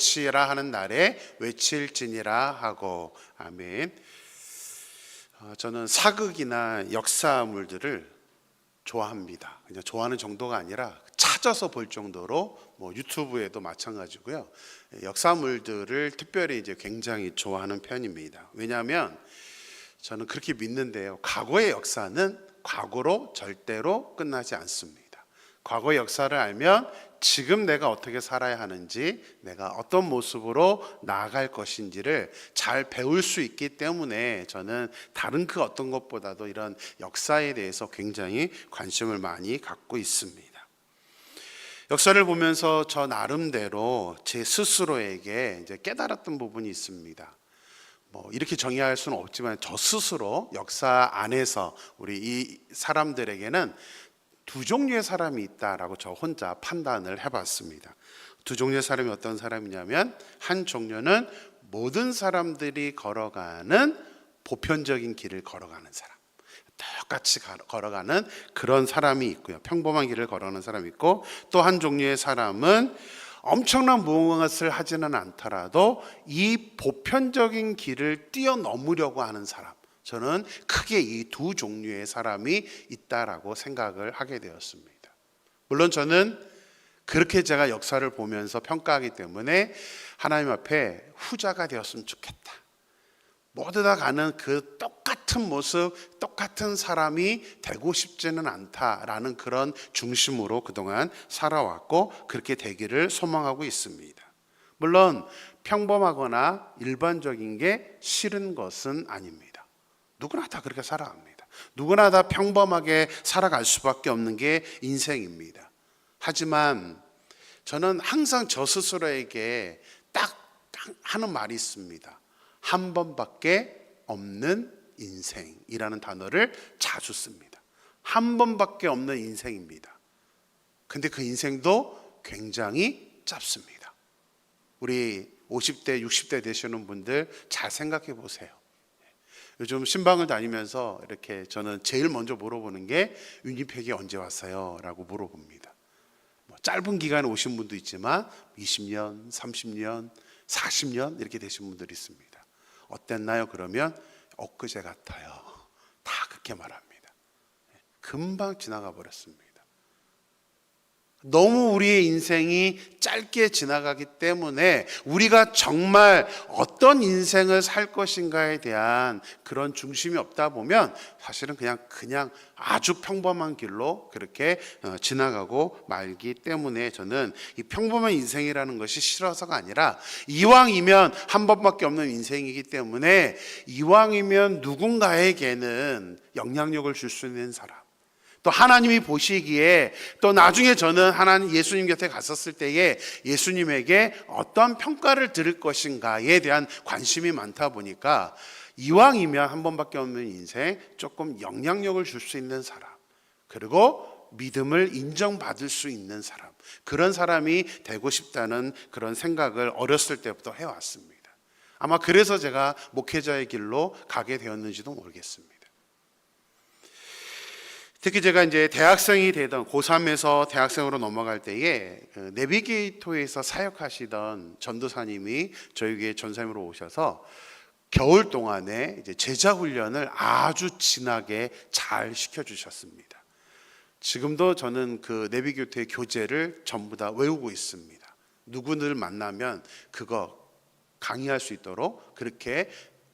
외치라 하는 날에 외칠지니라 하고. 아멘. 저는 사극이나 역사물들을 좋아합니다. 그냥 좋아하는 정도가 아니라 찾아서 볼 정도로, 유튜브에도 마찬가지고요. 역사물들을 특별히 이제 굉장히 좋아하는 편입니다. 왜냐하면 저는 그렇게 믿는데요. 과거의 역사는 과거로 절대로 끝나지 않습니다. 과거의 역사를 알면 지금 내가 어떻게 살아야 하는지, 내가 어떤 모습으로 나아갈 것인지를 잘 배울 수 있기 때문에 저는 다른 그 어떤 것보다도 이런 역사에 대해서 굉장히 관심을 많이 갖고 있습니다. 역사를 보면서 저 나름대로 제 스스로에게 이제 깨달았던 부분이 있습니다. 이렇게 정의할 수는 없지만 저 스스로 역사 안에서 우리 이 사람들에게는 두 종류의 사람이 있다라고 저 혼자 판단을 해봤습니다. 두 종류의 사람이 어떤 사람이냐면, 한 종류는 모든 사람들이 걸어가는 보편적인 길을 걸어가는 사람, 똑같이 걸어가는 그런 사람이 있고요. 평범한 길을 걸어가는 사람이 있고, 또 한 종류의 사람은 엄청난 무엇을 하지는 않더라도 이 보편적인 길을 뛰어넘으려고 하는 사람. 저는 크게 이 두 종류의 사람이 있다라고 생각을 하게 되었습니다. 물론 저는 그렇게 제가 역사를 보면서 평가하기 때문에 하나님 앞에 후자가 되었으면 좋겠다. 모두 다 가는 그 똑같은 모습, 똑같은 사람이 되고 싶지는 않다라는 그런 중심으로 그동안 살아왔고, 그렇게 되기를 소망하고 있습니다. 물론 평범하거나 일반적인 게 싫은 것은 아닙니다. 누구나 다 그렇게 살아갑니다. 누구나 다 평범하게 살아갈 수밖에 없는 게 인생입니다. 하지만 저는 항상 저 스스로에게 딱 하는 말이 있습니다. 한 번밖에 없는 인생이라는 단어를 자주 씁니다. 한 번밖에 없는 인생입니다. 근데 그 인생도 굉장히 짧습니다. 우리 50대, 60대 되시는 분들 잘 생각해 보세요. 요즘 신방을 다니면서 이렇게 저는 제일 먼저 물어보는 게 위니펙이 언제 왔어요? 라고 물어봅니다. 짧은 기간에 오신 분도 있지만 20년, 30년, 40년 이렇게 되신 분들이 있습니다. 어땠나요? 그러면 엊그제 같아요. 다 그렇게 말합니다. 금방 지나가 버렸습니다. 너무 우리의 인생이 짧게 지나가기 때문에 우리가 정말 어떤 인생을 살 것인가에 대한 그런 중심이 없다 보면 사실은 그냥 아주 평범한 길로 그렇게 지나가고 말기 때문에, 저는 이 평범한 인생이라는 것이 싫어서가 아니라 이왕이면 한 번밖에 없는 인생이기 때문에, 이왕이면 누군가에게는 영향력을 줄 수 있는 사람, 또 하나님이 보시기에, 또 나중에 저는 하나님 예수님 곁에 갔었을 때에 예수님에게 어떤 평가를 들을 것인가에 대한 관심이 많다 보니까, 이왕이면 한 번밖에 없는 인생 조금 영향력을 줄 수 있는 사람, 그리고 믿음을 인정받을 수 있는 사람, 그런 사람이 되고 싶다는 그런 생각을 어렸을 때부터 해왔습니다. 아마 그래서 제가 목회자의 길로 가게 되었는지도 모르겠습니다. 특히 제가 이제 대학생이 되던 고3에서 대학생으로 넘어갈 때에 내비게이터에서 사역하시던 전도사님이 저희 교회 전사님으로 오셔서 겨울 동안에 이제 제자 훈련을 아주 진하게 잘 시켜주셨습니다. 지금도 저는 그 내비게이터의 교재를 전부 다 외우고 있습니다. 누구를 만나면 그거 강의할 수 있도록 그렇게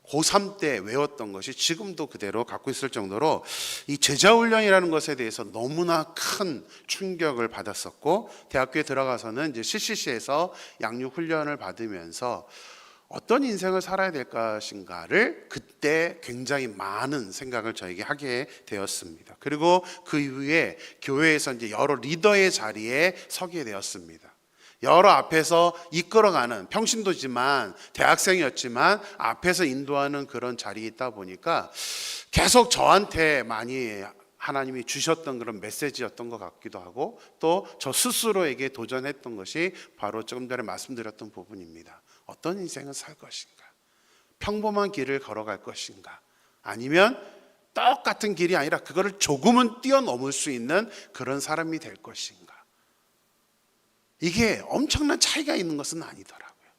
고3 때 외웠던 것이 지금도 그대로 갖고 있을 정도로 이 제자훈련이라는 것에 대해서 너무나 큰 충격을 받았었고, 대학교에 들어가서는 이제 CCC에서 양육훈련을 받으면서 어떤 인생을 살아야 될 것인가를 그때 굉장히 많은 생각을 저에게 하게 되었습니다. 그리고 그 이후에 교회에서 이제 여러 리더의 자리에 서게 되었습니다. 여러 앞에서 이끌어가는, 평신도지만 대학생이었지만 앞에서 인도하는 그런 자리에 있다 보니까 계속 저한테 많이 하나님이 주셨던 그런 메시지였던 것 같기도 하고, 또 저 스스로에게 도전했던 것이 바로 조금 전에 말씀드렸던 부분입니다. 어떤 인생을 살 것인가? 평범한 길을 걸어갈 것인가? 아니면 똑같은 길이 아니라 그거를 조금은 뛰어넘을 수 있는 그런 사람이 될 것인가? 이게 엄청난 차이가 있는 것은 아니더라고요.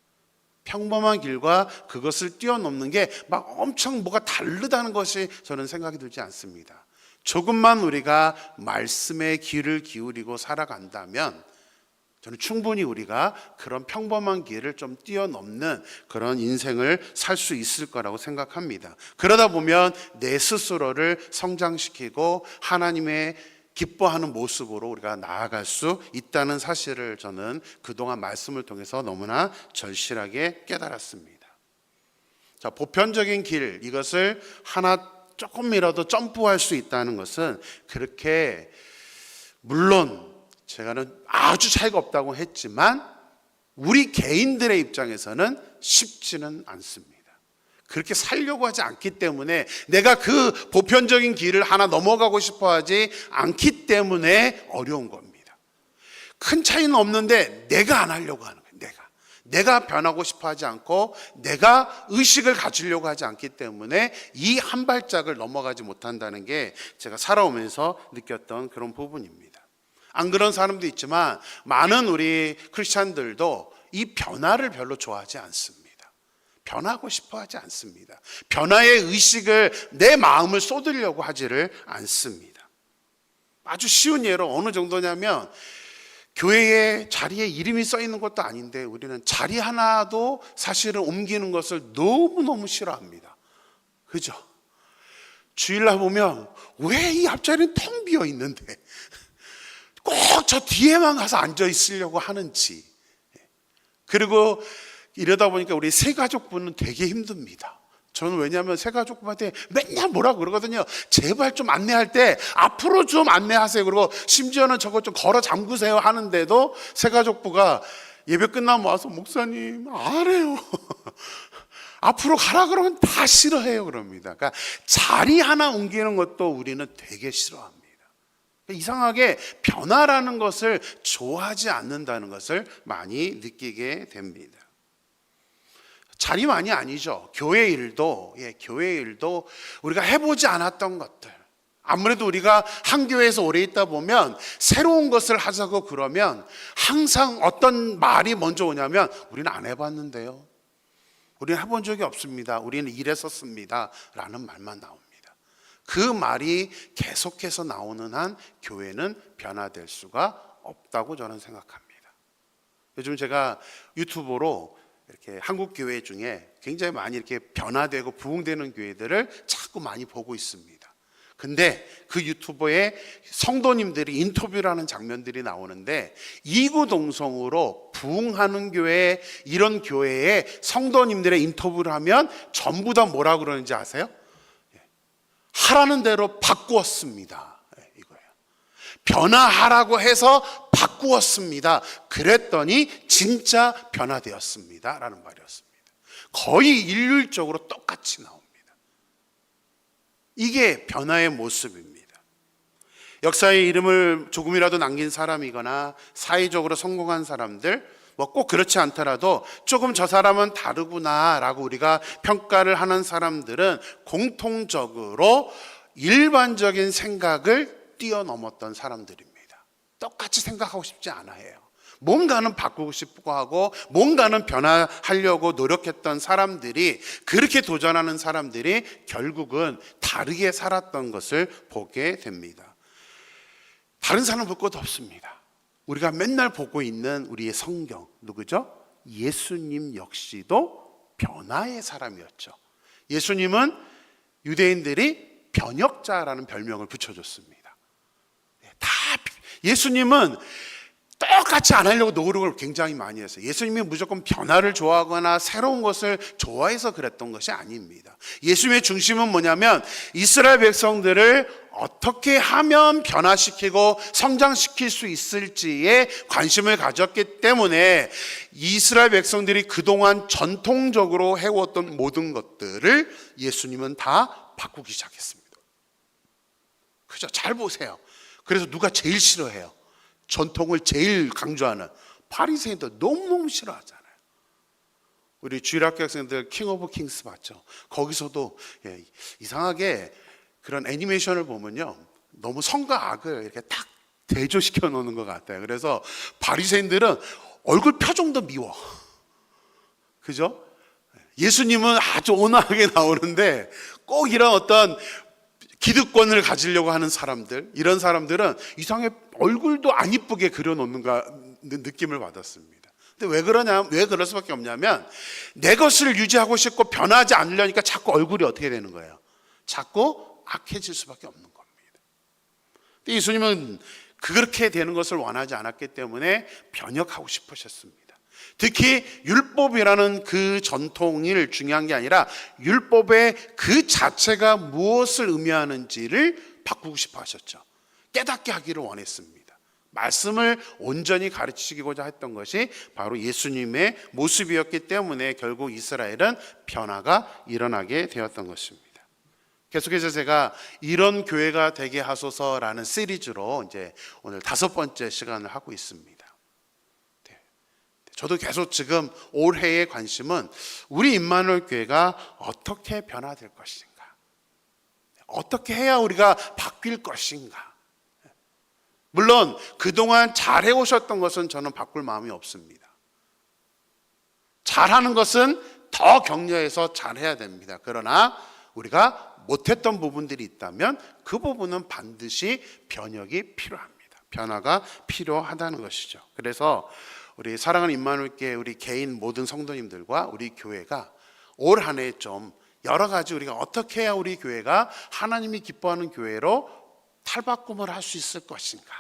평범한 길과 그것을 뛰어넘는 게 막 엄청 뭐가 다르다는 것이 저는 생각이 들지 않습니다. 조금만 우리가 말씀에 귀를 기울이고 살아간다면 저는 충분히 우리가 그런 평범한 길을 좀 뛰어넘는 그런 인생을 살 수 있을 거라고 생각합니다. 그러다 보면 내 스스로를 성장시키고 하나님의 기뻐하는 모습으로 우리가 나아갈 수 있다는 사실을 저는 그동안 말씀을 통해서 너무나 절실하게 깨달았습니다. 자, 보편적인 길, 이것을 하나 조금이라도 점프할 수 있다는 것은 그렇게, 물론 제가는 아주 차이가 없다고 했지만 우리 개인들의 입장에서는 쉽지는 않습니다. 그렇게 살려고 하지 않기 때문에, 내가 그 보편적인 길을 하나 넘어가고 싶어 하지 않기 때문에 어려운 겁니다. 큰 차이는 없는데 내가 안 하려고 하는 거예요. 내가 변하고 싶어 하지 않고 내가 의식을 가지려고 하지 않기 때문에 이 한 발짝을 넘어가지 못한다는 게 제가 살아오면서 느꼈던 그런 부분입니다. 안 그런 사람도 있지만 많은 우리 크리스찬들도 이 변화를 별로 좋아하지 않습니다. 변하고 싶어 하지 않습니다. 변화의 의식을, 내 마음을 쏟으려고 하지를 않습니다. 아주 쉬운 예로 어느 정도냐면, 교회에 자리에 이름이 써 있는 것도 아닌데 우리는 자리 하나도 사실은 옮기는 것을 너무너무 싫어합니다. 그죠? 주일날 보면 왜 이 앞자리는 텅 비어 있는데 꼭 저 뒤에만 가서 앉아 있으려고 하는지. 그리고 이러다 보니까 우리 새가족부는 되게 힘듭니다. 저는 왜냐하면 새가족부한테 맨날 뭐라고 그러거든요. 제발 좀 안내할 때 앞으로 좀 안내하세요. 그리고 심지어는 저거 좀 걸어 잠그세요 하는데도 새가족부가 예배 끝나면 와서, 목사님 안 해요. 앞으로 가라 그러면 다 싫어해요 그럽니다. 그러니까 자리 하나 옮기는 것도 우리는 되게 싫어합니다. 이상하게 변화라는 것을 좋아하지 않는다는 것을 많이 느끼게 됩니다. 자리만이 아니죠. 교회 일도 우리가 해보지 않았던 것들, 아무래도 우리가 한 교회에서 오래 있다 보면 새로운 것을 하자고 그러면 항상 어떤 말이 먼저 오냐면, 우리는 안 해봤는데요, 우리는 해본 적이 없습니다, 우리는 이랬었습니다 라는 말만 나옵니다. 그 말이 계속해서 나오는 한 교회는 변화될 수가 없다고 저는 생각합니다. 요즘 제가 유튜브로 이렇게 한국 교회 중에 굉장히 많이 이렇게 변화되고 부흥되는 교회들을 자꾸 많이 보고 있습니다. 근데 그 유튜버에 성도님들이 인터뷰를 하는 장면들이 나오는데, 이구동성으로 부흥하는 교회, 이런 교회에 성도님들의 인터뷰를 하면 전부 다 뭐라 그러는지 아세요? 하라는 대로 바꾸었습니다, 이거예요. 변화하라고 해서 바꾸었습니다. 그랬더니 진짜 변화되었습니다 라는 말이었습니다. 거의 일률적으로 똑같이 나옵니다. 이게 변화의 모습입니다. 역사의 이름을 조금이라도 남긴 사람이거나 사회적으로 성공한 사람들, 뭐 꼭 그렇지 않더라도 조금 저 사람은 다르구나 라고 우리가 평가를 하는 사람들은 공통적으로 일반적인 생각을 뛰어넘었던 사람들입니다. 똑같이 생각하고 싶지 않아 해요. 뭔가는 바꾸고 싶고 하고 뭔가는 변화하려고 노력했던 사람들이, 그렇게 도전하는 사람들이 결국은 다르게 살았던 것을 보게 됩니다. 다른 사람 볼 것도 없습니다. 우리가 맨날 보고 있는 우리의 성경, 누구죠? 예수님 역시도 변화의 사람이었죠. 예수님은 유대인들이 변혁자라는 별명을 붙여줬습니다. 예수님은 똑같이 안 하려고 노력을 굉장히 많이 했어요. 예수님이 무조건 변화를 좋아하거나 새로운 것을 좋아해서 그랬던 것이 아닙니다. 예수님의 중심은 뭐냐면, 이스라엘 백성들을 어떻게 하면 변화시키고 성장시킬 수 있을지에 관심을 가졌기 때문에 이스라엘 백성들이 그동안 전통적으로 해왔던 모든 것들을 예수님은 다 바꾸기 시작했습니다. 그죠? 잘 보세요. 그래서 누가 제일 싫어해요? 전통을 제일 강조하는 바리새인들 너무너무 싫어하잖아요. 우리 주일학교 학생들 킹 오브 킹스 봤죠? 거기서도 이상하게 그런 애니메이션을 보면요, 너무 성과 악을 이렇게 딱 대조시켜 놓는 것 같아요. 그래서 바리새인들은 얼굴 표정도 미워. 그죠? 예수님은 아주 온화하게 나오는데 꼭 이런 어떤 기득권을 가지려고 하는 사람들, 이런 사람들은 이상하게 얼굴도 안 이쁘게 그려놓는가 느낌을 받았습니다. 근데 왜 그럴 수밖에 없냐면 내 것을 유지하고 싶고 변하지 않으려니까 자꾸 얼굴이 어떻게 되는 거예요? 자꾸 악해질 수밖에 없는 겁니다. 근데 예수님은 그렇게 되는 것을 원하지 않았기 때문에 변혁하고 싶으셨습니다. 특히 율법이라는 그 전통이 중요한 게 아니라 율법의 그 자체가 무엇을 의미하는지를 바꾸고 싶어 하셨죠. 깨닫게 하기를 원했습니다. 말씀을 온전히 가르치시고자 했던 것이 바로 예수님의 모습이었기 때문에 결국 이스라엘은 변화가 일어나게 되었던 것입니다. 계속해서 제가 이런 교회가 되게 하소서라는 시리즈로 이제 오늘 5번째 시간을 하고 있습니다. 저도 계속 지금 올해의 관심은 우리 임마누엘 교회가 어떻게 변화될 것인가, 어떻게 해야 우리가 바뀔 것인가. 물론 그동안 잘해오셨던 것은 저는 바꿀 마음이 없습니다. 잘하는 것은 더 격려해서 잘해야 됩니다. 그러나 우리가 못했던 부분들이 있다면 그 부분은 반드시 변혁이 필요합니다. 변화가 필요하다는 것이죠. 그래서 우리 사랑하는 임마누엘 교회 우리 개인 모든 성도님들과 우리 교회가 올 한 해 좀 여러 가지 우리가 어떻게 해야 우리 교회가 하나님이 기뻐하는 교회로 탈바꿈을 할 수 있을 것인가,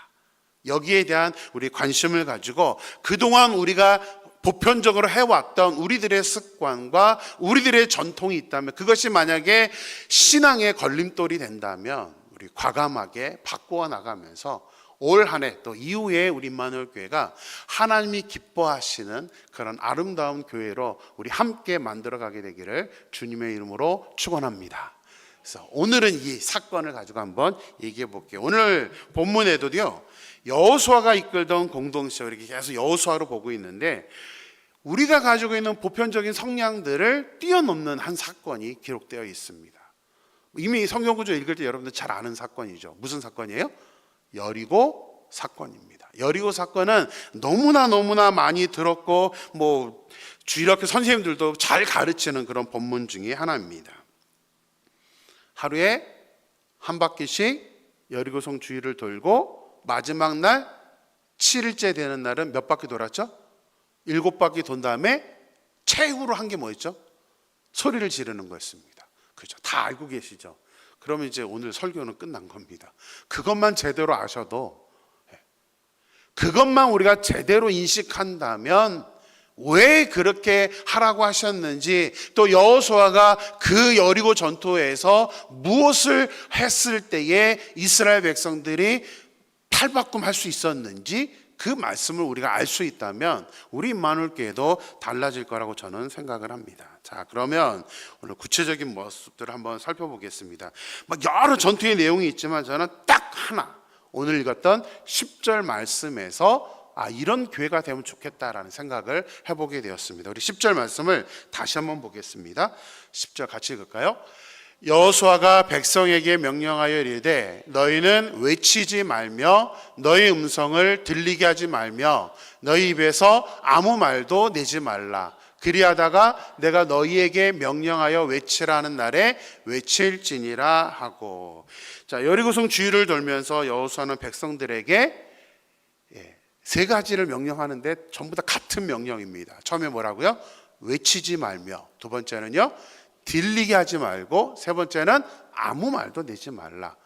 여기에 대한 우리 관심을 가지고 그동안 우리가 보편적으로 해왔던 우리들의 습관과 우리들의 전통이 있다면, 그것이 만약에 신앙의 걸림돌이 된다면 우리 과감하게 바꾸어 나가면서 올 한 해 또 이후에 우리 임마누엘 교회가 하나님이 기뻐하시는 그런 아름다운 교회로 우리 함께 만들어가게 되기를 주님의 이름으로 축원합니다. 그래서 오늘은 이 사건을 가지고 한번 얘기해 볼게요. 오늘 본문에도요, 여호수아가 이끌던 공동체, 이렇게 계속 여호수아로 보고 있는데 우리가 가지고 있는 보편적인 성향들을 뛰어넘는 한 사건이 기록되어 있습니다. 이미 성경 구조 읽을 때 여러분들 잘 아는 사건이죠. 무슨 사건이에요? 여리고 사건입니다. 여리고 사건은 너무나 많이 들었고 주일학교 선생님들도 잘 가르치는 그런 본문 중에 하나입니다. 하루에 한 바퀴씩 여리고성 주위를 돌고 마지막 날 7일째 되는 날은 몇 바퀴 돌았죠? 7바퀴 돈 다음에 최후로 한 게 뭐였죠? 소리를 지르는 거였습니다. 그죠? 다 알고 계시죠? 그러면 이제 오늘 설교는 끝난 겁니다. 그것만 제대로 아셔도, 그것만 우리가 제대로 인식한다면 왜 그렇게 하라고 하셨는지, 또 여호수아가 그 여리고 전투에서 무엇을 했을 때에 이스라엘 백성들이 탈바꿈할 수 있었는지 그 말씀을 우리가 알 수 있다면 우리 임마누엘 교회도 달라질 거라고 저는 생각을 합니다. 자, 그러면 오늘 구체적인 모습들을 한번 살펴보겠습니다. 여러 전투의 내용이 있지만 저는 딱 하나, 오늘 읽었던 10절 말씀에서 이런 교회가 되면 좋겠다라는 생각을 해보게 되었습니다. 우리 10절 말씀을 다시 한번 보겠습니다. 10절 같이 읽을까요? 여호수아가 백성에게 명령하여 이르되 너희는 외치지 말며 너희 음성을 들리게 하지 말며 너희 입에서 아무 말도 내지 말라. 그리하다가 내가 너희에게 명령하여 외치라는 날에 외칠지니라 하고. 자, 여리고성 주위를 돌면서 여호수아는 백성들에게 세 가지를 명령하는데 전부 다 같은 명령입니다. 처음에 뭐라고요? 외치지 말며, 두 번째는요, 들리게 하지 말고, 세 번째는 아무 말도 내지 말라.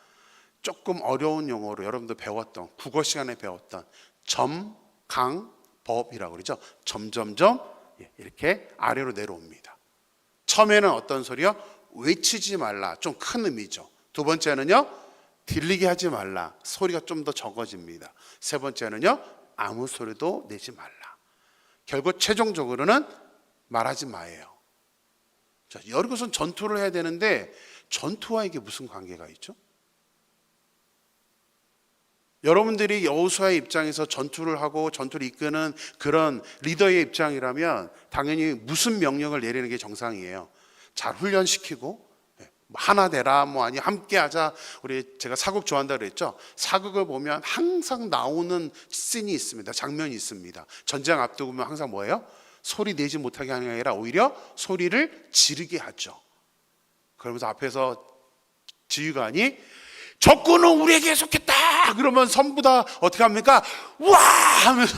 조금 어려운 용어로 여러분도 배웠던, 국어 시간에 배웠던 점강법이라고 그러죠. 점점점 이렇게 아래로 내려옵니다. 처음에는 어떤 소리요? 외치지 말라, 좀 큰 의미죠. 두 번째는요, 들리게 하지 말라, 소리가 좀 더 적어집니다. 세 번째는요, 아무 소리도 내지 말라. 결국 최종적으로는 말하지 마예요. 자, 여리고선 전투를 해야 되는데 전투와 이게 무슨 관계가 있죠? 여러분들이 여호수아의 입장에서 전투를 하고 전투를 이끄는 그런 리더의 입장이라면 당연히 무슨 명령을 내리는 게 정상이에요. 잘 훈련시키고 하나 되라, 아니 함께하자. 제가 사극 좋아한다 그랬죠. 사극을 보면 항상 나오는 씬이 있습니다. 장면이 있습니다. 전쟁 앞두고 보면 항상 뭐예요? 소리 내지 못하게 하는 게 아니라 오히려 소리를 지르게 하죠. 그러면서 앞에서 지휘관이 적군은 우리에게 속했다 그러면 전부 다 어떻게 합니까? 와 하면서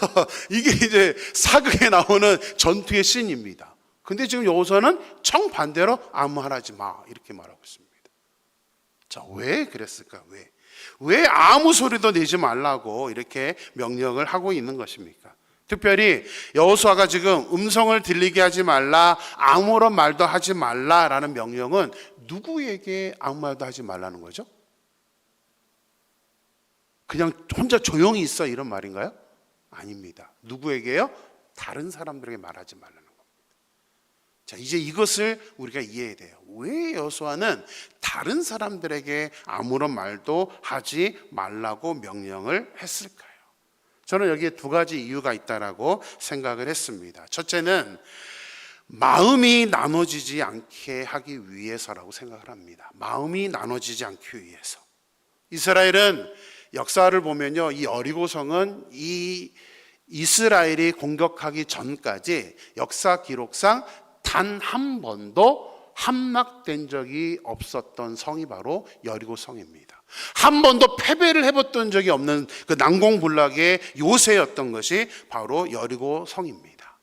이게 이제 사극에 나오는 전투의 씬입니다. 근데 지금 여호수아는 정반대로 아무 말 하지 마 이렇게 말하고 있습니다. 자, 왜 그랬을까? 왜 아무 소리도 내지 말라고 이렇게 명령을 하고 있는 것입니까? 특별히 여호수아가 지금 음성을 들리게 하지 말라, 아무런 말도 하지 말라라는 명령은 누구에게 아무 말도 하지 말라는 거죠? 그냥 혼자 조용히 있어 이런 말인가요? 아닙니다. 누구에게요? 다른 사람들에게 말하지 말라는 겁니다. 자, 이제 이것을 우리가 이해해야 돼요. 왜 여호수아는 다른 사람들에게 아무런 말도 하지 말라고 명령을 했을까요? 저는 여기에 두 가지 이유가 있다라고 생각을 했습니다. 첫째는 마음이 나눠지지 않게 하기 위해서라고 생각을 합니다. 마음이 나눠지지 않기 위해서. 이스라엘은 역사를 보면요, 이 여리고성은 이 이스라엘이 공격하기 전까지 역사 기록상 단 한 번도 함락된 적이 없었던 성이 바로 여리고성입니다. 한 번도 패배를 해봤던 적이 없는 그 난공불락의 요새였던 것이 바로 여리고성입니다.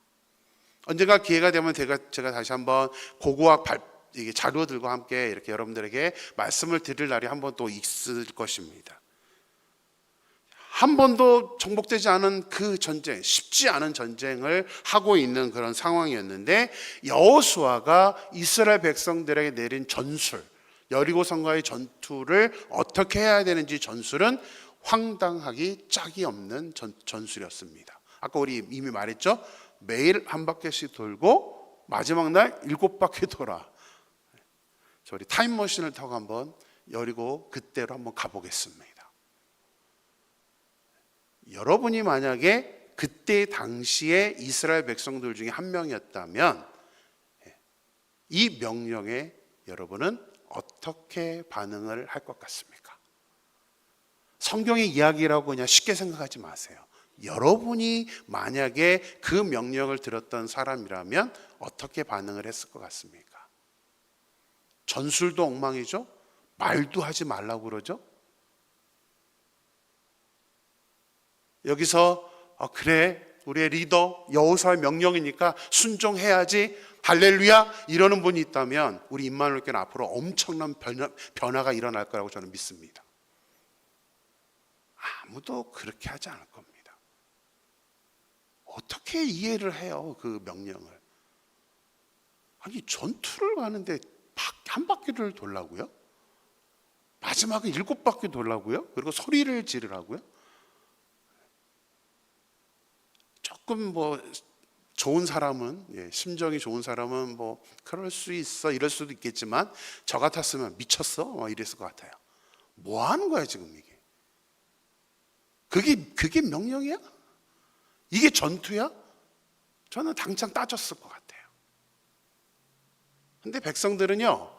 언젠가 기회가 되면 제가 다시 한번 고고학 자료들과 함께 이렇게 여러분들에게 말씀을 드릴 날이 한 번 또 있을 것입니다. 한 번도 정복되지 않은 그 전쟁, 쉽지 않은 전쟁을 하고 있는 그런 상황이었는데 여호수아가 이스라엘 백성들에게 내린 전술, 여리고성과의 전투를 어떻게 해야 되는지 전술은 황당하기 짝이 없는 전술이었습니다. 아까 우리 이미 말했죠? 매일 한 바퀴씩 돌고 마지막 날 7바퀴 돌아. 우리 타임머신을 타고 한번 여리고 그때로 한번 가보겠습니다. 여러분이 만약에 그때 당시에 이스라엘 백성들 중에 한 명이었다면 이 명령에 여러분은 어떻게 반응을 할 것 같습니까? 성경의 이야기라고 그냥 쉽게 생각하지 마세요. 여러분이 만약에 그 명령을 들었던 사람이라면 어떻게 반응을 했을 것 같습니까? 전술도 엉망이죠? 말도 하지 말라고 그러죠? 여기서 그래 우리의 리더 여호수아의 명령이니까 순종해야지 할렐루야 이러는 분이 있다면 우리 임마누엘교회는 앞으로 엄청난 변화가 일어날 거라고 저는 믿습니다. 아무도 그렇게 하지 않을 겁니다. 어떻게 이해를 해요 그 명령을? 아니 전투를 가는데 한 바퀴를 돌라고요? 마지막에 7바퀴 돌라고요? 그리고 소리를 지르라고요? 조금 좋은 사람은, 심정이 좋은 사람은 그럴 수 있어 이럴 수도 있겠지만 저 같았으면 미쳤어 이랬을 것 같아요. 뭐 하는 거야 지금 이게? 그게 명령이야? 이게 전투야? 저는 당장 따졌을 것 같아요. 근데 백성들은요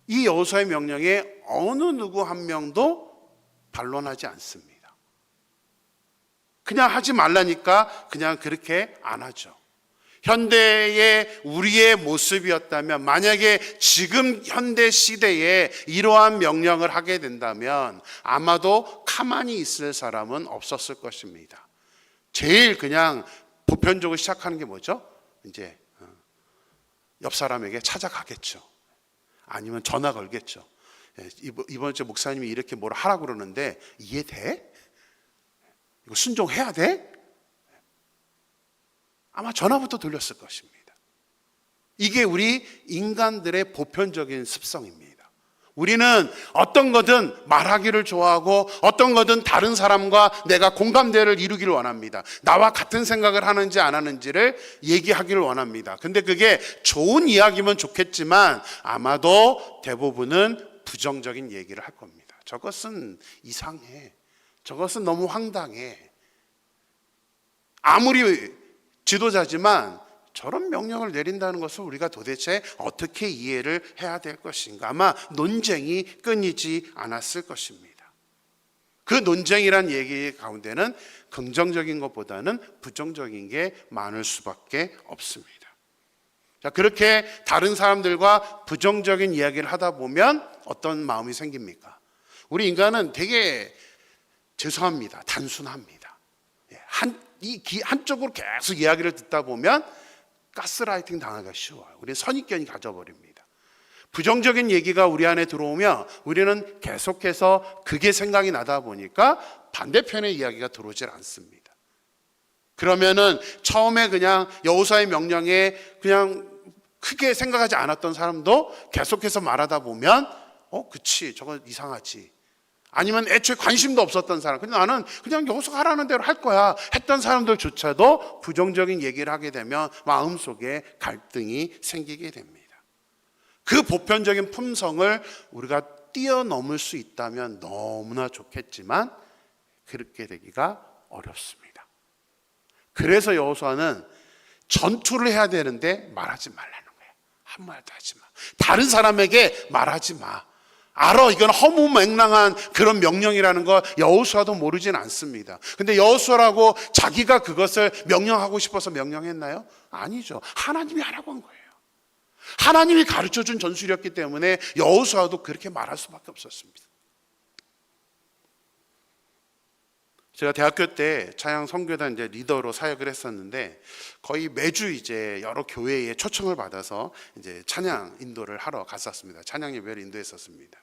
이 여호수아의 명령에 어느 누구 한 명도 반론하지 않습니다. 그냥 하지 말라니까 그냥 그렇게 안 하죠. 현대의 우리의 모습이었다면, 만약에 지금 현대 시대에 이러한 명령을 하게 된다면 아마도 가만히 있을 사람은 없었을 것입니다. 제일 그냥 보편적으로 시작하는 게 뭐죠? 이제 옆 사람에게 찾아가겠죠. 아니면 전화 걸겠죠. 이번 주 목사님이 이렇게 뭐라 하라고 그러는데 이해돼? 이거 순종해야 돼? 아마 전화부터 돌렸을 것입니다. 이게 우리 인간들의 보편적인 습성입니다. 우리는 어떤 거든 말하기를 좋아하고 어떤 거든 다른 사람과 내가 공감대를 이루기를 원합니다. 나와 같은 생각을 하는지 안 하는지를 얘기하기를 원합니다. 근데 그게 좋은 이야기면 좋겠지만 아마도 대부분은 부정적인 얘기를 할 겁니다. 저것은 이상해. 저것은 너무 황당해. 아무리 지도자지만 저런 명령을 내린다는 것을 우리가 도대체 어떻게 이해를 해야 될 것인가? 아마 논쟁이 끊이지 않았을 것입니다. 그 논쟁이란 얘기 가운데는 긍정적인 것보다는 부정적인 게 많을 수밖에 없습니다. 자, 그렇게 다른 사람들과 부정적인 이야기를 하다 보면 어떤 마음이 생깁니까? 우리 인간은 되게 죄송합니다. 단순합니다. 한쪽으로 계속 이야기를 듣다 보면 가스라이팅 당하기가 쉬워요. 우리는 선입견이 가져버립니다. 부정적인 얘기가 우리 안에 들어오면 우리는 계속해서 그게 생각이 나다 보니까 반대편의 이야기가 들어오질 않습니다. 그러면은 처음에 그냥 여호수아의 명령에 그냥 크게 생각하지 않았던 사람도 계속해서 말하다 보면 그치, 저거 이상하지. 아니면 애초에 관심도 없었던 사람, 근데 나는 그냥 여호수아가 하라는 대로 할 거야 했던 사람들조차도 부정적인 얘기를 하게 되면 마음속에 갈등이 생기게 됩니다. 그 보편적인 품성을 우리가 뛰어넘을 수 있다면 너무나 좋겠지만 그렇게 되기가 어렵습니다. 그래서 여호수아는 전투를 해야 되는데 말하지 말라는 거예요. 한 말도 하지 마. 다른 사람에게 말하지 마. 알아, 이건 허무맹랑한 그런 명령이라는 거 여호수아도 모르진 않습니다. 근데 여호수아라고 자기가 그것을 명령하고 싶어서 명령했나요? 아니죠. 하나님이 하라고 한 거예요. 하나님이 가르쳐준 전술이었기 때문에 여호수아도 그렇게 말할 수밖에 없었습니다. 제가 대학교 때 찬양 선교단 이제 리더로 사역을 했었는데 거의 매주 이제 여러 교회에 초청을 받아서 이제 찬양 인도를 하러 갔었습니다. 찬양 예배를 인도했었습니다.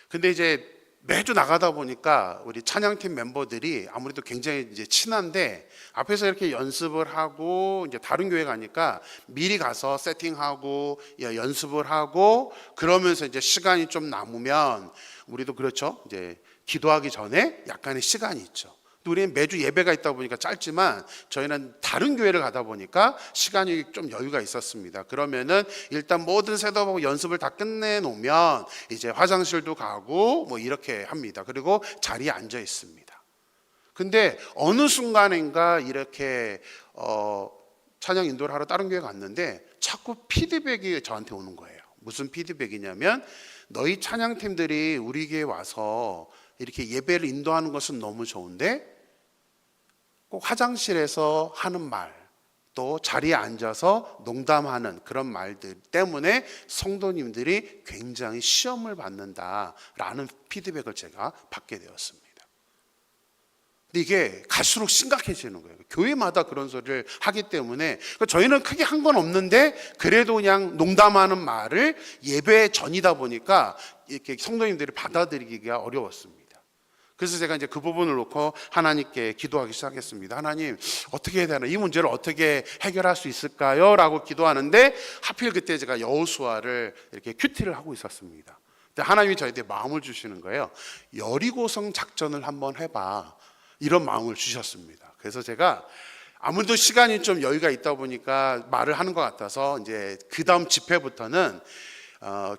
근데 이제 매주 나가다 보니까 우리 찬양팀 멤버들이 아무래도 굉장히 이제 친한데 앞에서 이렇게 연습을 하고 이제 다른 교회 가니까 미리 가서 세팅하고 연습을 하고 그러면서 이제 시간이 좀 남으면 우리도 그렇죠. 이제 기도하기 전에 약간의 시간이 있죠. 우리는 매주 예배가 있다 보니까 짧지만 저희는 다른 교회를 가다 보니까 시간이 좀 여유가 있었습니다. 그러면은 일단 모든 셋업하고 연습을 다 끝내놓으면 이제 화장실도 가고 뭐 이렇게 합니다. 그리고 자리에 앉아 있습니다. 근데 어느 순간인가 이렇게 찬양 인도를 하러 다른 교회 갔는데 자꾸 피드백이 저한테 오는 거예요. 무슨 피드백이냐면 너희 찬양팀들이 우리 교회에 와서 이렇게 예배를 인도하는 것은 너무 좋은데 꼭 화장실에서 하는 말, 또 자리에 앉아서 농담하는 그런 말들 때문에 성도님들이 굉장히 시험을 받는다라는 피드백을 제가 받게 되었습니다. 근데 이게 갈수록 심각해지는 거예요. 교회마다 그런 소리를 하기 때문에 저희는 크게 한 건 없는데 그래도 그냥 농담하는 말을 예배 전이다 보니까 이렇게 성도님들이 받아들이기가 어려웠습니다. 그래서 제가 이제 그 부분을 놓고 하나님께 기도하기 시작했습니다. 하나님, 어떻게 해야 되나? 이 문제를 어떻게 해결할 수 있을까요? 라고 기도하는데 하필 그때 제가 여호수아를 이렇게 큐티를 하고 있었습니다. 근데 하나님이 저희한테 마음을 주시는 거예요. 여리고성 작전을 한번 해봐. 이런 마음을 주셨습니다. 그래서 제가 아무래도 시간이 좀 여유가 있다 보니까 말을 하는 것 같아서 이제 그 다음 집회부터는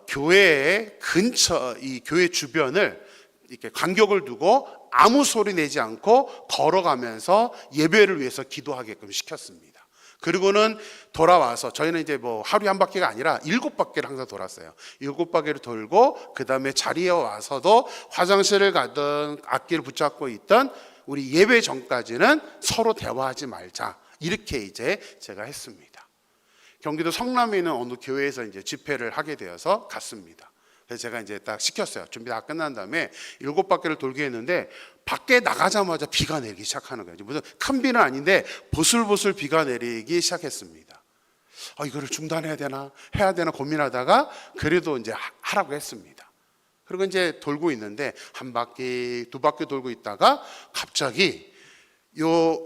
교회의 근처, 이 교회 주변을 이렇게 간격을 두고 아무 소리 내지 않고 걸어가면서 예배를 위해서 기도하게끔 시켰습니다. 그리고는 돌아와서 저희는 이제 뭐 하루에 한 바퀴가 아니라 7바퀴를 항상 돌았어요. 7바퀴를 돌고 그 다음에 자리에 와서도 화장실을 가든 악기를 붙잡고 있던 우리 예배 전까지는 서로 대화하지 말자. 이렇게 이제 제가 했습니다. 경기도 성남에 있는 어느 교회에서 이제 집회를 하게 되어서 갔습니다. 그래서 제가 이제 딱 시켰어요. 준비 다 끝난 다음에 7바퀴를 돌게 했는데 밖에 나가자마자 비가 내리기 시작하는 거예요. 무슨 큰 비는 아닌데 보슬보슬 비가 내리기 시작했습니다. 이거를 중단해야 되나 해야 되나 고민하다가 그래도 이제 하라고 했습니다. 그리고 이제 돌고 있는데 한 바퀴, 2바퀴 돌고 있다가 갑자기 요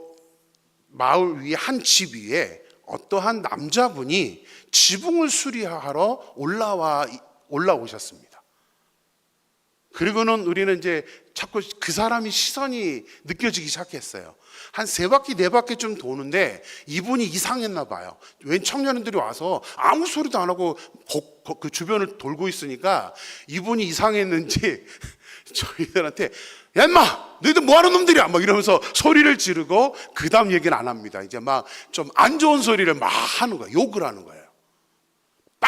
마을 위에 한 집 위에 어떠한 남자분이 지붕을 수리하러 올라오셨습니다. 그리고는 우리는 이제 자꾸 그 사람이 시선이 느껴지기 시작했어요. 한 3바퀴, 4바퀴 좀 도는데 이분이 이상했나 봐요. 웬 청년들이 와서 아무 소리도 안 하고 그 주변을 돌고 있으니까 이분이 이상했는지 저희들한테 야 인마 너희들 뭐하는 놈들이야 막 이러면서 소리를 지르고 그 다음 얘기는 안 합니다. 이제 막 좀 안 좋은 소리를 막 하는 거예요. 욕을 하는 거예요.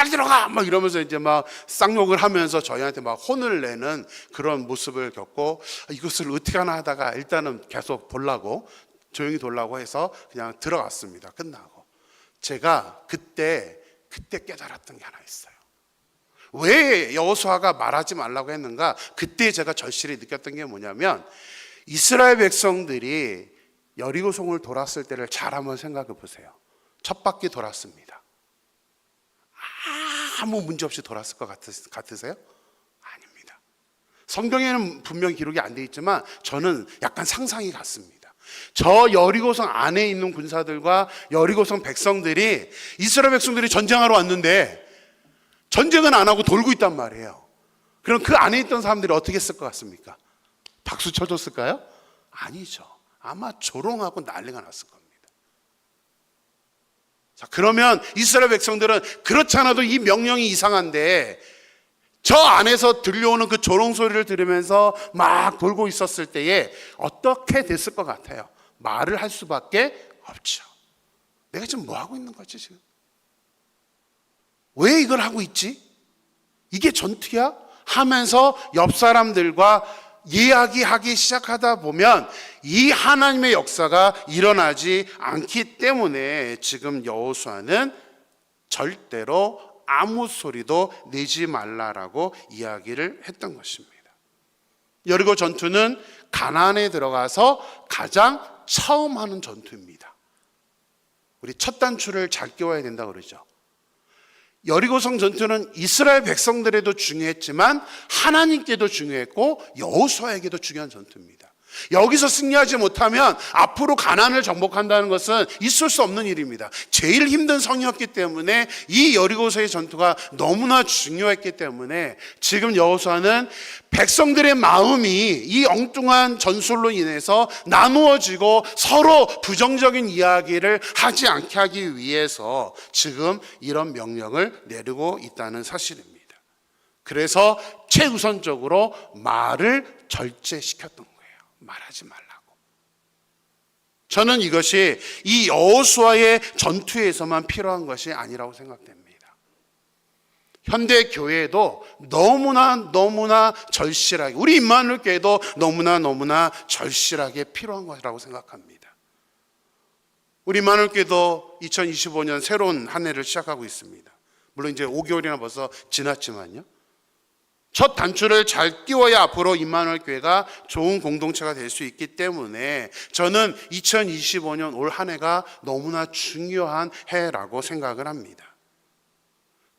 빨리 들어가 막 이러면서 이제 막 쌍욕을 하면서 저희한테 막 혼을 내는 그런 모습을 겪고, 이것을 어떻게 하나 하다가 일단은 계속 보려고 조용히 돌라고 해서 그냥 들어갔습니다. 끝나고 제가 그때 깨달았던 게 하나 있어요. 왜 여호수아가 말하지 말라고 했는가? 그때 제가 절실히 느꼈던 게 뭐냐면, 이스라엘 백성들이 여리고성을 돌았을 때를 잘 한번 생각해 보세요. 첫 바퀴 돌았습니다. 아무 문제 없이 돌았을 것 같으세요? 아닙니다. 성경에는 분명 기록이 안 돼 있지만 저는 약간 상상이 갔습니다. 저 여리고성 안에 있는 군사들과 여리고성 백성들이, 이스라엘 백성들이 전쟁하러 왔는데 전쟁은 안 하고 돌고 있단 말이에요. 그럼 그 안에 있던 사람들이 어떻게 했을 것 같습니까? 박수 쳐줬을까요? 아니죠. 아마 조롱하고 난리가 났을 겁니다. 자, 그러면 이스라엘 백성들은 그렇지 않아도 이 명령이 이상한데 저 안에서 들려오는 그 조롱 소리를 들으면서 막 돌고 있었을 때에 어떻게 됐을 것 같아요? 말을 할 수밖에 없죠. 내가 지금 뭐 하고 있는 거지 지금? 왜 이걸 하고 있지? 이게 전투야? 하면서 옆 사람들과 이야기하기 시작하다 보면 이 하나님의 역사가 일어나지 않기 때문에 지금 여호수아는 절대로 아무 소리도 내지 말라라고 이야기를 했던 것입니다. 여리고 전투는 가나안에 들어가서 가장 처음 하는 전투입니다. 우리 첫 단추를 잘 끼워야 된다고 그러죠. 여리고성 전투는 이스라엘 백성들에도 중요했지만 하나님께도 중요했고 여호수아에게도 중요한 전투입니다. 여기서 승리하지 못하면 앞으로 가나안을 정복한다는 것은 있을 수 없는 일입니다. 제일 힘든 성이었기 때문에 이 여리고서의 전투가 너무나 중요했기 때문에 지금 여호수아는 백성들의 마음이 이 엉뚱한 전술로 인해서 나누어지고 서로 부정적인 이야기를 하지 않게 하기 위해서 지금 이런 명령을 내리고 있다는 사실입니다. 그래서 최우선적으로 말을 절제시켰던 거예요. 말하지 말라고. 저는 이것이 이 여호수아의 전투에서만 필요한 것이 아니라고 생각됩니다. 현대 교회에도 너무나 절실하게, 우리 임마누엘 교회도 너무나 절실하게 필요한 것이라고 생각합니다. 우리 임마누엘 교회도 2025년 새로운 한 해를 시작하고 있습니다. 물론 이제 5개월이나 벌써 지났지만요. 첫 단추를 잘 끼워야 앞으로 임마누엘 교회가 좋은 공동체가 될 수 있기 때문에 저는 2025년 올 한 해가 너무나 중요한 해라고 생각을 합니다.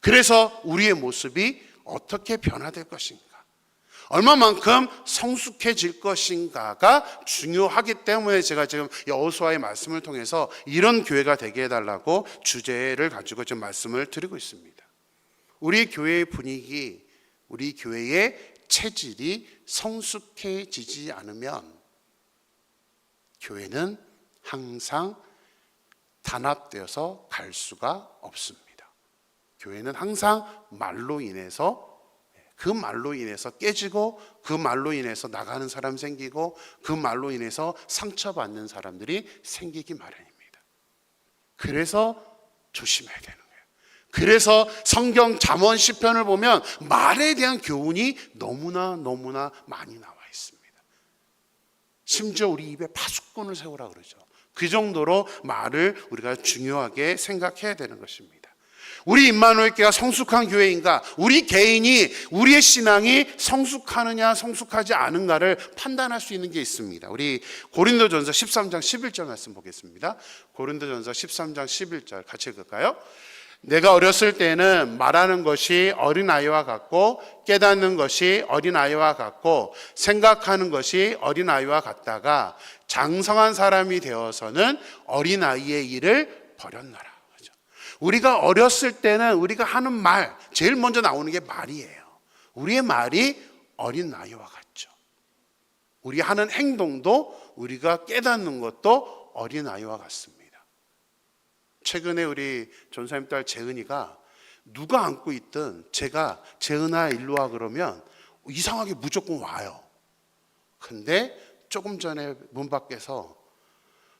그래서 우리의 모습이 어떻게 변화될 것인가, 얼마만큼 성숙해질 것인가가 중요하기 때문에 제가 지금 여호수아의 말씀을 통해서 이런 교회가 되게 해달라고 주제를 가지고 좀 말씀을 드리고 있습니다. 우리 교회의 분위기, 우리 교회의 체질이 성숙해지지 않으면 교회는 항상 단합되어서 갈 수가 없습니다. 교회는 항상 말로 인해서, 그 말로 인해서 깨지고, 그 말로 인해서 나가는 사람 생기고, 그 말로 인해서 상처받는 사람들이 생기기 마련입니다. 그래서 조심해야 되는 거예요. 그래서 성경 잠언 시편을 보면 말에 대한 교훈이 너무나 많이 나와 있습니다. 심지어 우리 입에 파수꾼을 세우라 그러죠. 그 정도로 말을 우리가 중요하게 생각해야 되는 것입니다. 우리 임마누엘 교회가 성숙한 교회인가, 우리 개인이, 우리의 신앙이 성숙하느냐 성숙하지 않은가를 판단할 수 있는 게 있습니다. 우리 고린도전서 13장 11절 말씀 보겠습니다. 고린도전서 13장 11절 같이 읽을까요? 내가 어렸을 때는 말하는 것이 어린아이와 같고 깨닫는 것이 어린아이와 같고 생각하는 것이 어린아이와 같다가 장성한 사람이 되어서는 어린아이의 일을 버렸노라. 우리가 어렸을 때는 우리가 하는 말, 제일 먼저 나오는 게 말이에요. 우리의 말이 어린아이와 같죠. 우리 하는 행동도, 우리가 깨닫는 것도 어린아이와 같습니다. 최근에 우리 전사님 딸 재은이가 누가 안고 있든 제가 재은아 일로 와 그러면 이상하게 무조건 와요. 근데 조금 전에 문 밖에서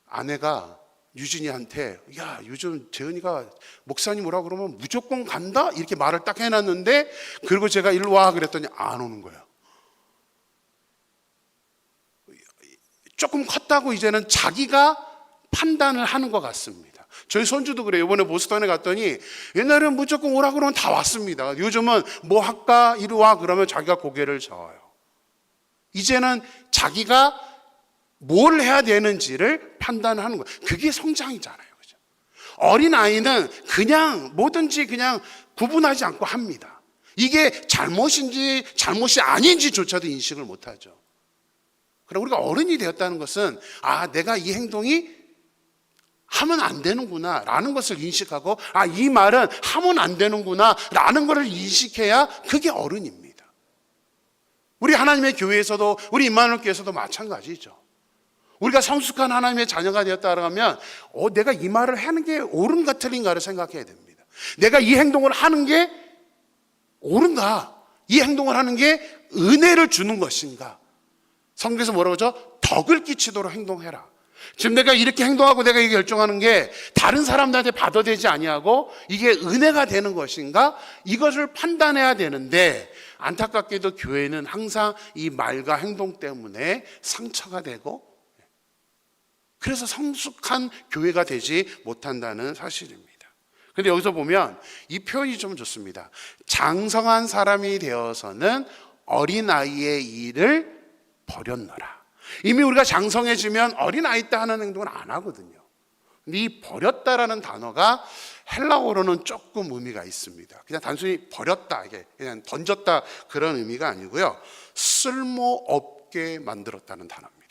아내가 유진이한테 야, 요즘 재은이가 목사님 오라 그러면 무조건 간다? 이렇게 말을 딱 해놨는데, 그리고 제가 일로 와 그랬더니 안 오는 거예요. 조금 컸다고 이제는 자기가 판단을 하는 것 같습니다. 저희 손주도 그래요. 이번에 보스턴에 갔더니 옛날에는 무조건 오라 그러면 다 왔습니다. 요즘은 뭐 할까? 이리 와 그러면 자기가 고개를 저어요. 이제는 자기가 뭘 해야 되는지를 판단하는 거예요. 그게 성장이잖아요. 그죠? 어린아이는 그냥 뭐든지 그냥 구분하지 않고 합니다. 이게 잘못인지 잘못이 아닌지조차도 인식을 못하죠. 그럼 우리가 어른이 되었다는 것은 내가 이 행동이 하면 안 되는구나 라는 것을 인식하고, 이 말은 하면 안 되는구나 라는 것을 인식해야 그게 어른입니다. 우리 하나님의 교회에서도, 우리 임마누엘 교회에서도 마찬가지죠. 우리가 성숙한 하나님의 자녀가 되었다고 하면 내가 이 말을 하는 게 옳은가 틀린가를 생각해야 됩니다. 내가 이 행동을 하는 게 옳은가? 이 행동을 하는 게 은혜를 주는 것인가? 성경에서 뭐라고 하죠? 덕을 끼치도록 행동해라. 지금 내가 이렇게 행동하고 내가 이게 결정하는 게 다른 사람들한테 받아들이지 아니하고 이게 은혜가 되는 것인가? 이것을 판단해야 되는데, 안타깝게도 교회는 항상 이 말과 행동 때문에 상처가 되고, 그래서 성숙한 교회가 되지 못한다는 사실입니다. 그런데 여기서 보면 이 표현이 좀 좋습니다. 장성한 사람이 되어서는 어린아이의 일을 버렸노라. 이미 우리가 장성해지면 어린아이 때 하는 행동을 안 하거든요. 근데 이 버렸다라는 단어가 헬라어로는 조금 의미가 있습니다. 그냥 단순히 버렸다, 이게 그냥 던졌다 그런 의미가 아니고요, 쓸모없게 만들었다는 단어입니다.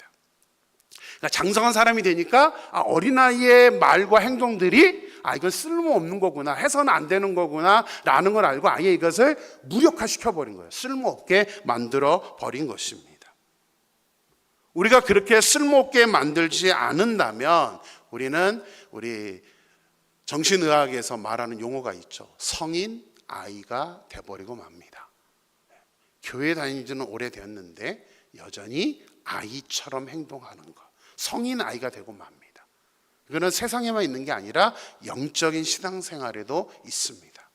그러니까 장성한 사람이 되니까 어린아이의 말과 행동들이 이건 쓸모없는 거구나, 해서는 안 되는 거구나 라는 걸 알고 아예 이것을 무력화시켜버린 거예요. 쓸모없게 만들어 버린 것입니다. 우리가 그렇게 쓸모없게 만들지 않는다면 우리 정신의학에서 말하는 용어가 있죠. 성인 아이가 돼버리고 맙니다. 교회 다니지는 오래되었는데 여전히 아이처럼 행동하는 것, 성인 아이가 되고 맙니다. 이거는 세상에만 있는 게 아니라 영적인 신앙생활에도 있습니다.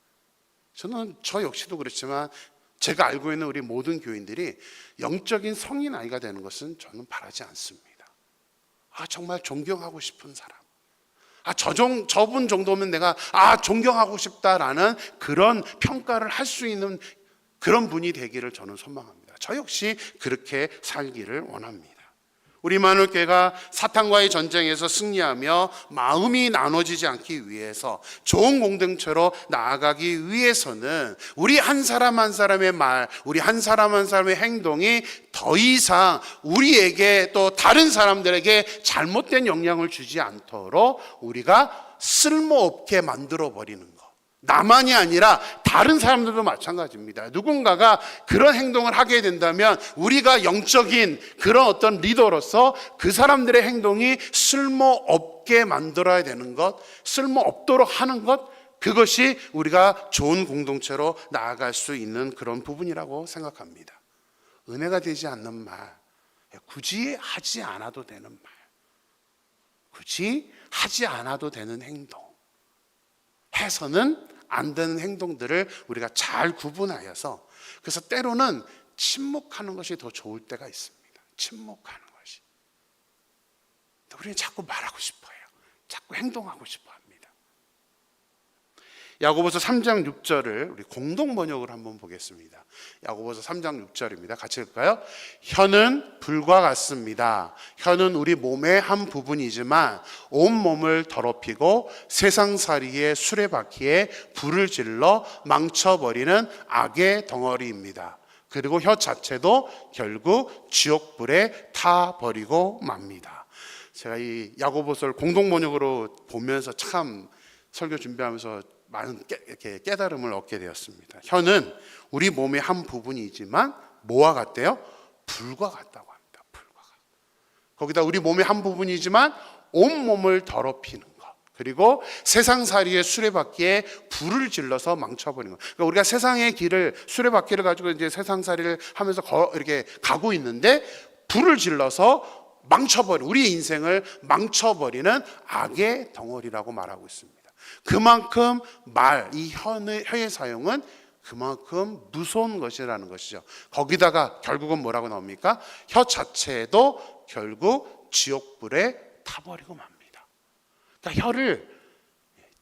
저 역시도 그렇지만 제가 알고 있는 우리 모든 교인들이 영적인 성인 아이가 되는 것은 저는 바라지 않습니다. 정말 존경하고 싶은 사람, 저분 정도면 내가 존경하고 싶다라는 그런 평가를 할 수 있는 그런 분이 되기를 저는 소망합니다. 저 역시 그렇게 살기를 원합니다. 우리 임마누엘 교회가 사탄과의 전쟁에서 승리하며 마음이 나눠지지 않기 위해서 좋은 공동체로 나아가기 위해서는 우리 한 사람 한 사람의 말, 우리 한 사람 한 사람의 행동이 더 이상 우리에게 또 다른 사람들에게 잘못된 영향을 주지 않도록 우리가 쓸모없게 만들어버리는 것, 나만이 아니라 다른 사람들도 마찬가지입니다. 누군가가 그런 행동을 하게 된다면 우리가 영적인 그런 어떤 리더로서 그 사람들의 행동이 쓸모없게 만들어야 되는 것, 쓸모없도록 하는 것, 그것이 우리가 좋은 공동체로 나아갈 수 있는 그런 부분이라고 생각합니다. 은혜가 되지 않는 말, 굳이 하지 않아도 되는 말, 굳이 하지 않아도 되는 행동, 해서는 안 되는 행동들을 우리가 잘 구분하여서, 그래서 때로는 침묵하는 것이 더 좋을 때가 있습니다. 침묵하는 것이. 우리는 자꾸 말하고 싶어요. 자꾸 행동하고 싶어 합니다. 야고보서 3장 6절을 우리 공동 번역을 한번 보겠습니다. 야고보서 3장 6절입니다. 같이 읽을까요? 혀는 불과 같습니다. 혀는 우리 몸의 한 부분이지만 온 몸을 더럽히고 세상살이의 수레바퀴에 불을 질러 망쳐버리는 악의 덩어리입니다. 그리고 혀 자체도 결국 지옥불에 타버리고 맙니다. 제가 이 야고보서를 공동 번역으로 보면서 참 설교 준비하면서 많은 이렇게 깨달음을 얻게 되었습니다. 혀는 우리 몸의 한 부분이지만 뭐와 같대요? 불과 같다고 합니다. 불과 같. 거기다 우리 몸의 한 부분이지만 온 몸을 더럽히는 것, 그리고 세상살이의 수레바퀴에 불을 질러서 망쳐버리는 것. 그러니까 우리가 세상의 길을, 수레바퀴를 가지고 이제 세상살이를 하면서 이렇게 가고 있는데 불을 질러서 우리의 인생을 망쳐버리는 악의 덩어리라고 말하고 있습니다. 그만큼 이 혀의 사용은 그만큼 무서운 것이라는 것이죠. 거기다가 결국은 뭐라고 나옵니까? 혀 자체도 결국 지옥불에 타버리고 맙니다. 그러니까 혀를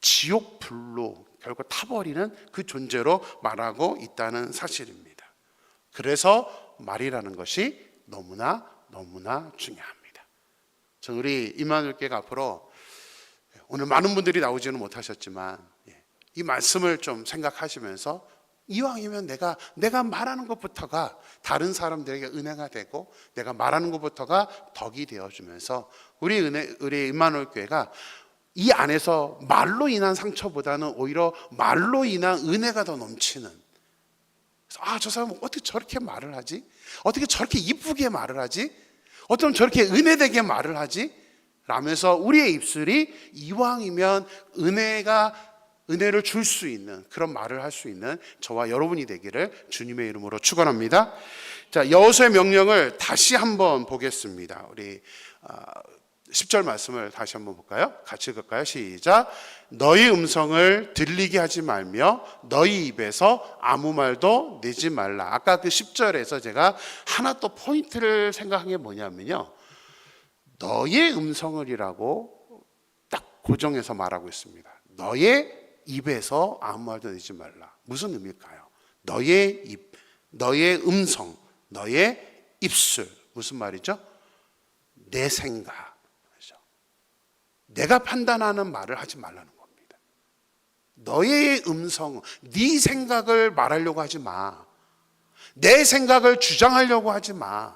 지옥불로 결국 타버리는 그 존재로 말하고 있다는 사실입니다. 그래서 말이라는 것이 너무나 중요합니다. 우리 임마누엘 교회가 앞으로 오늘 많은 분들이 나오지는 못하셨지만 이 말씀을 좀 생각하시면서 이왕이면 내가 말하는 것부터가 다른 사람들에게 은혜가 되고 내가 말하는 것부터가 덕이 되어주면서 우리 임마누엘 교회가 이 안에서 말로 인한 상처보다는 오히려 말로 인한 은혜가 더 넘치는, 저 사람은 어떻게 저렇게 말을 하지? 어떻게 저렇게 이쁘게 말을 하지? 어쩜 저렇게 은혜되게 말을 하지? 라면서 우리의 입술이 이왕이면 은혜를 줄 수 있는 그런 말을 할 수 있는 저와 여러분이 되기를 주님의 이름으로 축원합니다. 자, 여호수아의 명령을 다시 한번 보겠습니다. 우리 10절 말씀을 다시 한번 볼까요? 같이 읽을까요? 시작. 너희 음성을 들리게 하지 말며 너희 입에서 아무 말도 내지 말라. 아까 그 10절에서 제가 하나 또 포인트를 생각한 게 뭐냐면요, 너의 음성을이라고 딱 고정해서 말하고 있습니다. 너의 입에서 아무 말도 내지 말라. 무슨 의미일까요? 너의 입, 너의 음성, 너의 입술. 무슨 말이죠? 내 생각. 내가 판단하는 말을 하지 말라는 겁니다. 너의 음성, 네 생각을 말하려고 하지 마. 내 생각을 주장하려고 하지 마.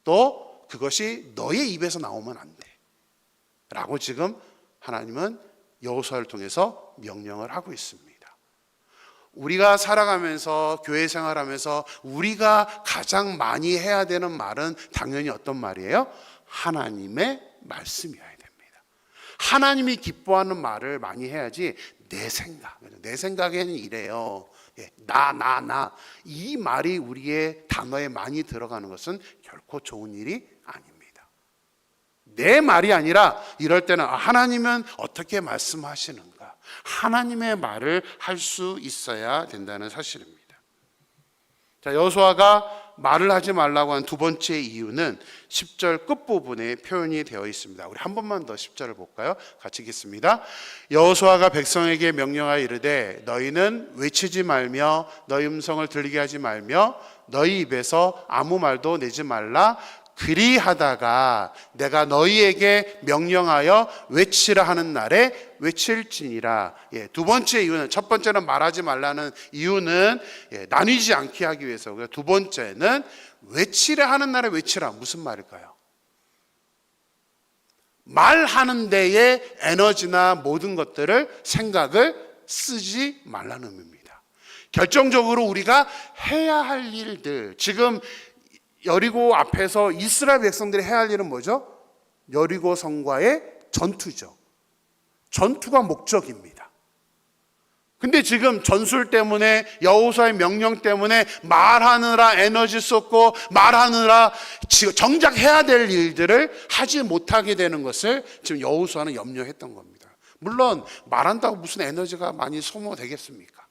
또 그것이 너의 입에서 나오면 안 돼 라고 지금 하나님은 여호수아를 통해서 명령을 하고 있습니다. 우리가 살아가면서 교회 생활하면서 우리가 가장 많이 해야 되는 말은 당연히 어떤 말이에요? 하나님의 말씀이어야 됩니다. 하나님이 기뻐하는 말을 많이 해야지 내 생각에는 이래요, 나 이 말이 우리의 단어에 많이 들어가는 것은 결코 좋은 일이 아닙니다. 내 말이 아니라 이럴 때는 하나님은 어떻게 말씀하시는가, 하나님의 말을 할 수 있어야 된다는 사실입니다. 자, 여호수아가 말을 하지 말라고 한 두 번째 이유는 10절 끝부분에 표현이 되어 있습니다. 우리 한 번만 더 10절을 볼까요? 같이 읽겠습니다. 여호수아가 백성에게 명령하여 이르되 너희는 외치지 말며 너희 음성을 들리게 하지 말며 너희 입에서 아무 말도 내지 말라. 그리하다가 내가 너희에게 명령하여 외치라 하는 날에 외칠지니라. 두 번째 이유는, 첫 번째는 말하지 말라는 이유는 나뉘지 않게 하기 위해서고요. 두 번째는 외치라 하는 날에 외치라. 무슨 말일까요? 말하는 데에 에너지나 모든 것들을 생각을 쓰지 말라는 의미입니다. 결정적으로 우리가 해야 할 일들, 지금 여리고 앞에서 이스라엘 백성들이 해야 할 일은 뭐죠? 여리고 성과의 전투죠. 전투가 목적입니다. 근데 지금 전술 때문에, 여호수아의 명령 때문에 말하느라 에너지 쏟고 말하느라 정작 해야 될 일들을 하지 못하게 되는 것을 지금 여호수아는 염려했던 겁니다. 물론 말한다고 무슨 에너지가 많이 소모되겠습니까?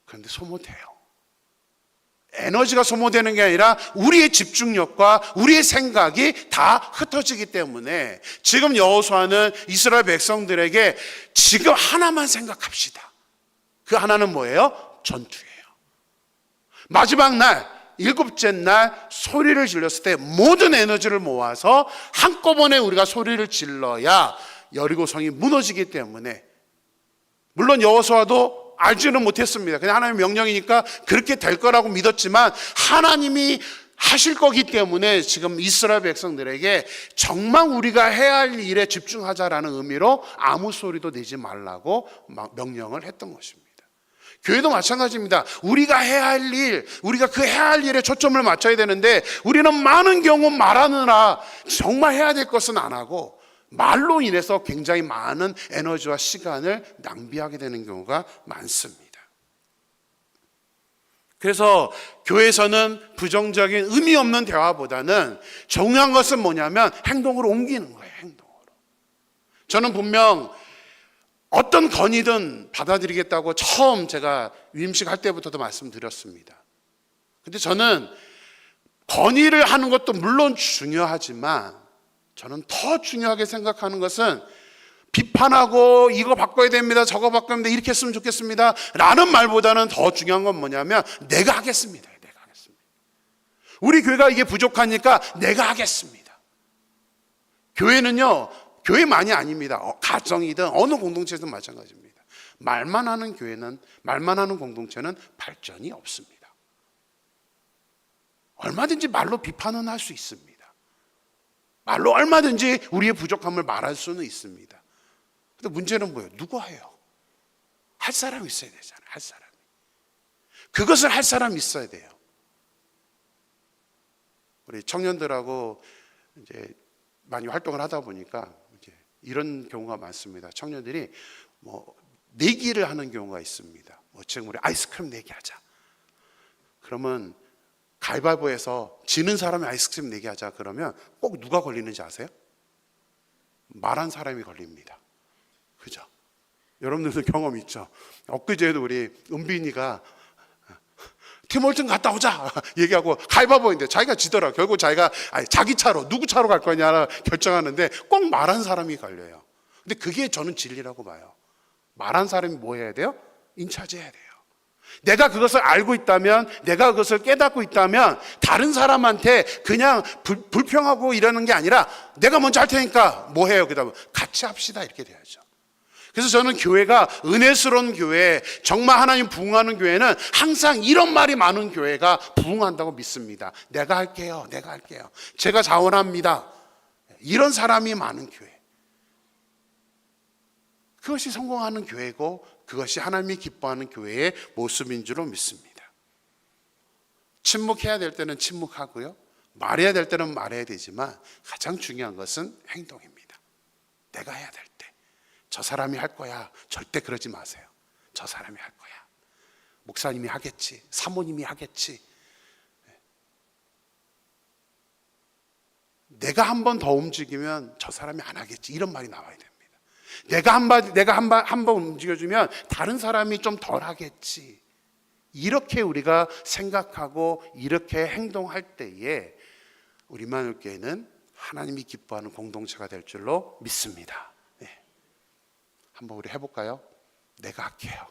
그런데 소모돼요. 에너지가 소모되는 게 아니라 우리의 집중력과 우리의 생각이 다 흩어지기 때문에 지금 여호수아는 이스라엘 백성들에게 지금 하나만 생각합시다. 그 하나는 뭐예요? 전투예요. 마지막 날, 일곱째 날 소리를 질렀을 때 모든 에너지를 모아서 한꺼번에 우리가 소리를 질러야 여리고성이 무너지기 때문에, 물론 여호수아도 알지는 못했습니다. 그냥 하나님의 명령이니까 그렇게 될 거라고 믿었지만 하나님이 하실 거기 때문에 지금 이스라엘 백성들에게 정말 우리가 해야 할 일에 집중하자라는 의미로 아무 소리도 내지 말라고 명령을 했던 것입니다. 교회도 마찬가지입니다. 우리가 해야 할 일, 우리가 그 해야 할 일에 초점을 맞춰야 되는데 우리는 많은 경우 말하느라 정말 해야 될 것은 안 하고 말로 인해서 굉장히 많은 에너지와 시간을 낭비하게 되는 경우가 많습니다. 그래서 교회에서는 부정적인 의미 없는 대화보다는 중요한 것은 뭐냐면 행동으로 옮기는 거예요. 행동으로. 저는 분명 어떤 건의든 받아들이겠다고 처음 제가 위임식 할 때부터도 말씀드렸습니다. 근데 저는 건의를 하는 것도 물론 중요하지만 저는 더 중요하게 생각하는 것은 비판하고 이거 바꿔야 됩니다, 저거 바꿔야 됩니다, 이렇게 했으면 좋겠습니다 라는 말보다는 더 중요한 건 뭐냐면 내가 하겠습니다. 내가 하겠습니다. 우리 교회가 이게 부족하니까 내가 하겠습니다. 교회는요, 교회만이 아닙니다. 가정이든 어느 공동체든 마찬가지입니다. 말만 하는 교회는, 말만 하는 공동체는 발전이 없습니다. 얼마든지 말로 비판은 할 수 있습니다. 말로 얼마든지 우리의 부족함을 말할 수는 있습니다. 근데 문제는 뭐예요? 누가 해요? 할 사람이 있어야 되잖아요. 할 사람이. 그것을 할 사람이 있어야 돼요. 우리 청년들하고 이제 많이 활동을 하다 보니까 이제 이런 경우가 많습니다. 청년들이 뭐 내기를 하는 경우가 있습니다. 뭐 지금 우리 아이스크림 내기하자. 그러면 가위바위보에서 지는 사람이 아이스크림 내기하자 그러면 꼭 누가 걸리는지 아세요? 말한 사람이 걸립니다. 그죠? 여러분들도 경험 있죠? 엊그제도 우리 은빈이가 팀홀튼 갔다 오자 얘기하고 가위바위보인데 자기가 지더라. 결국 자기가 자기 차로 누구 차로 갈 거냐 결정하는데 꼭 말한 사람이 걸려요. 근데 그게 저는 진리라고 봐요. 말한 사람이 뭐 해야 돼요? 인차지해야 돼요. 내가 그것을 알고 있다면, 내가 그것을 깨닫고 있다면 다른 사람한테 그냥 불평하고 이러는 게 아니라 내가 먼저 할 테니까 뭐 해요? 그다음에 같이 합시다 이렇게 돼야죠. 그래서 저는 교회가 은혜스러운 교회, 정말 하나님 부응하는 교회는 항상 이런 말이 많은 교회가 부응한다고 믿습니다. 내가 할게요. 내가 할게요. 제가 자원합니다. 이런 사람이 많은 교회. 그것이 성공하는 교회고 그것이 하나님이 기뻐하는 교회의 모습인 줄로 믿습니다. 침묵해야 될 때는 침묵하고요. 말해야 될 때는 말해야 되지만 가장 중요한 것은 행동입니다. 내가 해야 될 때. 저 사람이 할 거야. 절대 그러지 마세요. 저 사람이 할 거야. 목사님이 하겠지. 사모님이 하겠지. 내가 한 번 더 움직이면 저 사람이 안 하겠지. 이런 말이 나와야 됩니다. 내가 한 번 움직여주면 다른 사람이 좀 덜 하겠지. 이렇게 우리가 생각하고 이렇게 행동할 때에 우리 임마누엘교회는 하나님이 기뻐하는 공동체가 될 줄로 믿습니다. 네. 한번 우리 해볼까요? 내가 할게요.